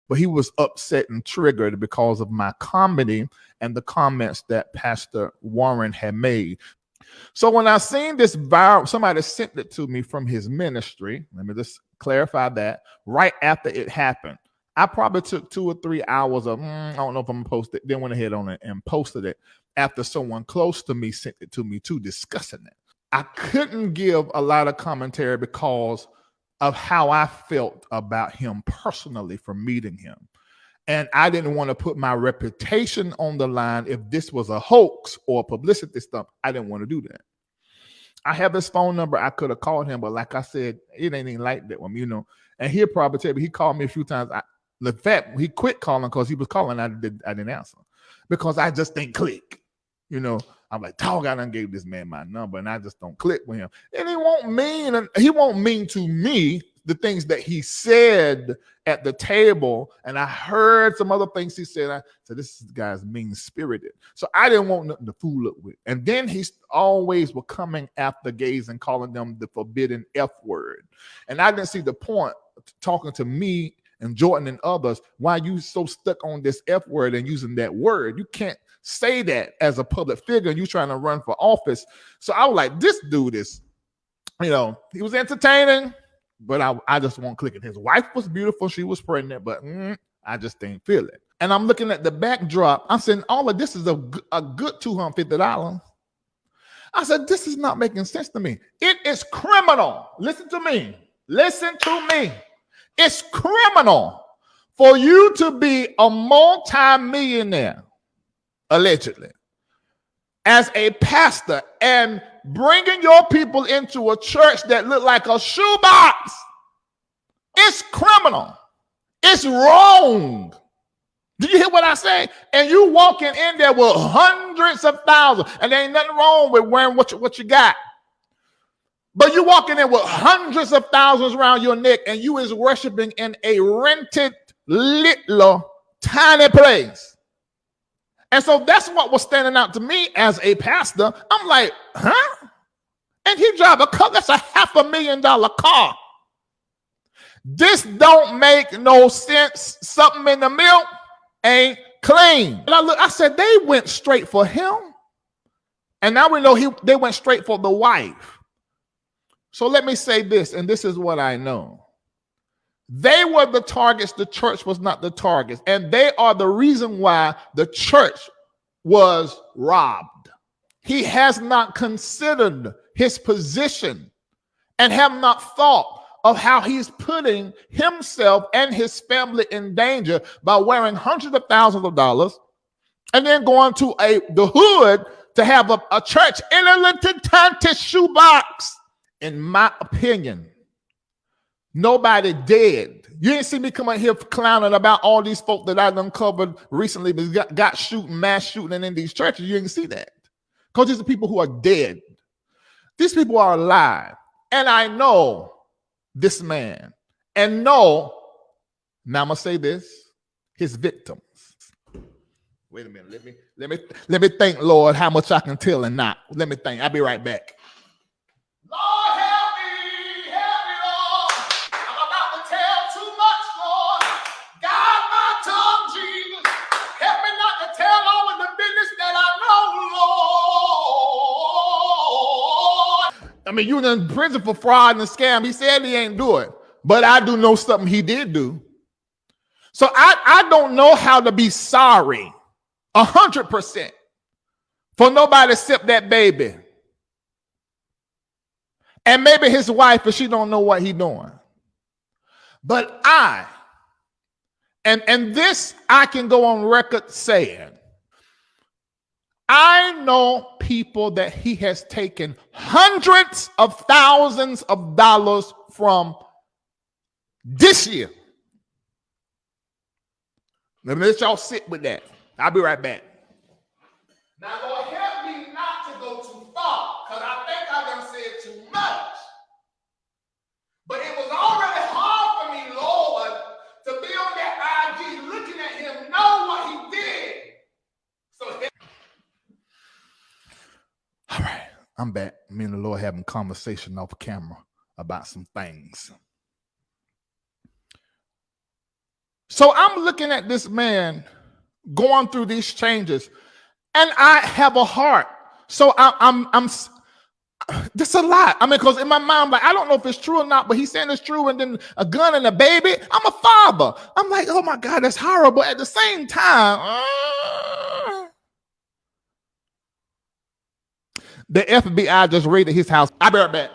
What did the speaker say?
but he was upset and triggered because of my comedy and the comments that Pastor Warren had made. So when I seen this viral, somebody sent it to me from his ministry. Let me just clarify that. Right after it happened, I probably took 2 or 3 hours of, I don't know if I'm gonna post it, then went ahead on it and posted it after someone close to me sent it to me too, discussing it. I couldn't give a lot of commentary because of how I felt about him personally from meeting him. And I didn't want to put my reputation on the line if this was a hoax or publicity stuff. I didn't want to do that. I have his phone number. I could have called him, but like I said, it ain't even like that one, And he'll probably tell me, he called me a few times. The fact he quit calling because he was calling, I didn't answer because I just didn't click. I'm like, dog, I done gave this man my number and I just don't click with him. And he won't mean to me the things that he said at the table. And I heard some other things he said. I said, this guy's mean-spirited. So I didn't want nothing to fool up with. And then he always were coming after gays and calling them the forbidden F word. And I didn't see the point talking to me and Jordan and others, why you so stuck on this F word and using that word? You can't say that as a public figure and you trying to run for office. So I was like, this dude is, he was entertaining, but I just won't click it. His wife was beautiful. She was pregnant, but I just didn't feel it. And I'm looking at the backdrop. I'm saying all of this is a good $250. I said, this is not making sense to me. It is criminal. Listen to me. It's criminal for you to be a multi-millionaire, allegedly, as a pastor and bringing your people into a church that look like a shoebox. It's criminal. It's wrong. Do you hear what I say? And you walking in there with hundreds of thousands, and there ain't nothing wrong with wearing what you got. But you walking in with hundreds of thousands around your neck, and you is worshiping in a rented little tiny place. And so that's what was standing out to me as a pastor. I'm like, huh? And he drive a car, that's a $500,000 car. This don't make no sense. Something in the milk ain't clean. And I said, they went straight for him. And now we know they went straight for the wife. So let me say this, and this is what I know. They were the targets. The church was not the targets. And they are the reason why the church was robbed. He has not considered his position and have not thought of how he's putting himself and his family in danger by wearing hundreds of thousands of dollars and then going to the hood to have a church in a little tiny shoebox. In my opinion, nobody dead. You ain't see me come out here clowning about all these folk that I've uncovered recently that got mass shooting in these churches. You ain't see that. Because these are people who are dead. These people are alive. And I know this man. And know, now I'm going to say this, his victims. Wait a minute. Let me think, Lord, how much I can tell and not. Let me think. I'll be right back. Lord, help me, Lord. I'm about to tell too much, Lord. Guide my tongue, Jesus. Help me not to tell all of the business that I know, Lord. I mean, you was in prison for fraud and scam. He said he ain't do it, but I do know something he did do. So I don't know how to be sorry 100% for nobody except that baby. And maybe his wife, but she don't know what he's doing. But and this I can go on record saying, I know people that he has taken hundreds of thousands of dollars from this year. Let me let y'all sit with that. I'll be right back. Now, Lord, help me not to go too far, because I think I done said too much. But it was already hard for me, Lord, to be on that IG looking at him, know what he did. So, all right, I'm back. Me and the Lord having a conversation off camera about some things. So I'm looking at this man going through these changes, and I have a heart. So I'm this a lot. I mean, because in my mind, like, I don't know if it's true or not, but he's saying it's true. And then a gun and a baby. I'm a father. I'm like, oh my God, that's horrible. At the same time, the FBI just raided his house. I'll be right back.